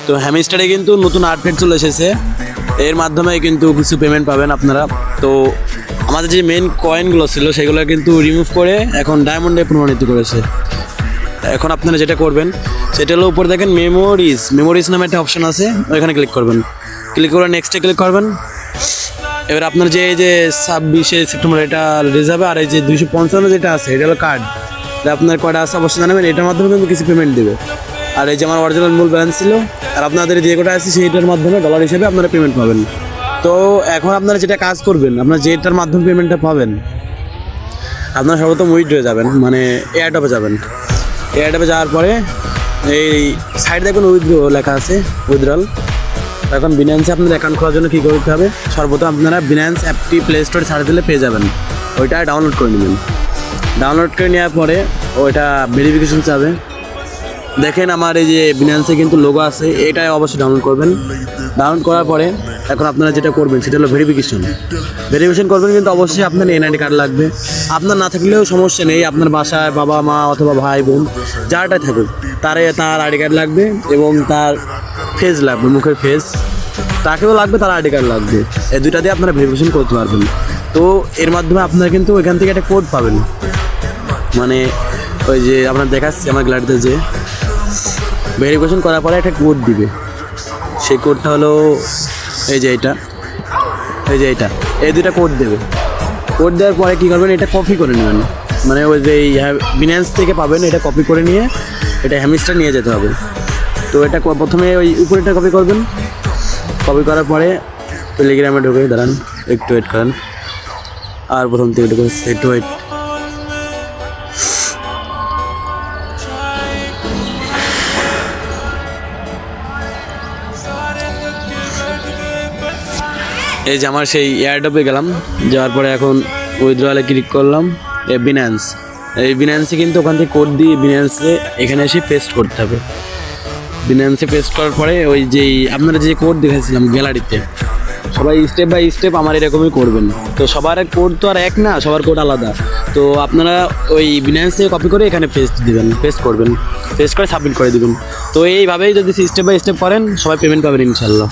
তো হ্যামস্টারে কিন্তু নতুন আপডেট চলে এসেছে, এর মাধ্যমে কিন্তু কিছু পেমেন্ট পাবেন আপনারা। তো আমাদের যে মেন কয়েনগুলো ছিল সেগুলো কিন্তু রিমুভ করে এখন ডায়মন্ডে প্রমাণিত করেছে। এখন আপনারা যেটা করবেন সেটা হলো উপরে দেখেন মেমোরিজ নামে একটা অপশন আছে, ওইখানে ক্লিক করবেন। ক্লিক করে নেক্সটে ক্লিক করবেন। এবার আপনার যে 26শে সেপ্টেম্বর এটা রিলিজ হবে, আর এই যে 255 যেটা আছে এটা হলো কার্ড, আপনার কয়টা আছে অবশ্যই জানাবেন। এটার মাধ্যমে কিন্তু কিছু পেমেন্ট দেবে। আর এই যে আমার অরিজিনাল মূল ব্যালেন্স ছিল, আর আপনাদের যে কটা আছে সেইটার মাধ্যমে ডলার হিসেবে আপনারা পেমেন্ট পাবেন। তো এখন আপনারা যেটা কাজ করবেন, আপনারা যেটার মাধ্যমে পেমেন্টটা পাবেন, আপনারা সর্বপ্রথম উইথড্রয়ে যাবেন, মানে এয়ারড্রপে যাবেন। এয়ারড্রপে যাওয়ার পরে এই সাইড দেখুন উইথড্র লেখা আছে, উইথড্রল। এখন বিনান্সে আপনার অ্যাকাউন্ট খোলার জন্য কী করতে হবে, সর্বপ্রথম আপনারা বিনান্স অ্যাপটি প্লে স্টোরে সার্চ দিলে পেয়ে যাবেন, ওইটা ডাউনলোড করে নেবেন। ডাউনলোড করে নেওয়ার পরে ওইটা ভেরিফিকেশন চাবে। দেখেন আমার এই যে বিনান্সে কিন্তু লোগো আছে, এটাই অবশ্যই ডাউনলোড করবেন। ডাউনলোড করার পরে এখন আপনারা যেটা করবেন সেটা হলো ভেরিফিকেশন করবেন, কিন্তু অবশ্যই আপনার এনআইডি কার্ড লাগবে। আপনার না থাকলেও সমস্যা নেই, আপনার বাসায় বাবা মা অথবা ভাই বোন যারটাই থাকুক তার আইডি কার্ড লাগবে, এবং তার ফেস লাগবে, মুখের ফেস, তাকেও লাগবে, তার আইডি কার্ড লাগবে। এই দুইটা দিয়ে আপনারা ভেরিফিকেশন করতে পারবেন। তো এর মাধ্যমে আপনারা কিন্তু ওইখান থেকে একটা কোড পাবেন, মানে ওই যে আপনার দেখাচ্ছি আমার গ্যালারিতে যে ভেরিফিকেশন করার পরে একটা কোড দিবে। সেই কোডটা হলো এই যে এইটা, এই দুইটা কোড দেবে। কোড দেওয়ার পরে কী করবেন, এটা কপি করে নেবেন, মানে ওই যে বিনান্স থেকে পাবেন, এটা কপি করে নিয়ে এটা হ্যামস্টার নিয়ে যেতে হবে। তো এটা প্রথমে ওই উপরেটা কপি করবেন। কপি করার পরে টেলিগ্রামে ঢুকে দাঁড়ান, একটু ওয়েট করেন, আর প্রথম থেকে ঢুকে একটু ওয়েট। এই যে আমার সেই এয়ারড্রপে গেলাম, যাওয়ার পরে এখন উইথড্রয়ালে ক্লিক করলাম। এই বিনান্সে কিন্তু ওখান থেকে কোড দিয়ে বিনান্সে এখানে এসে পেস্ট করতে হবে। বিনান্সে পেস্ট করার পরে ওই যেই আপনারা যে কোড দেখেছিলাম গ্যালারিতে, সবাই স্টেপ বাই স্টেপ আমার এরকমই করবেন। তো সবার কোড তো আর এক না, সবার কোড আলাদা। তো আপনারা ওই বিনান্স থেকে কপি করে এখানে পেস্ট করবেন, পেস্ট করে সাবমিট করে দেবেন। তো এইভাবেই যদি স্টেপ বাই স্টেপ করেন সবাই পেমেন্ট পাবেন ইনশাল্লাহ।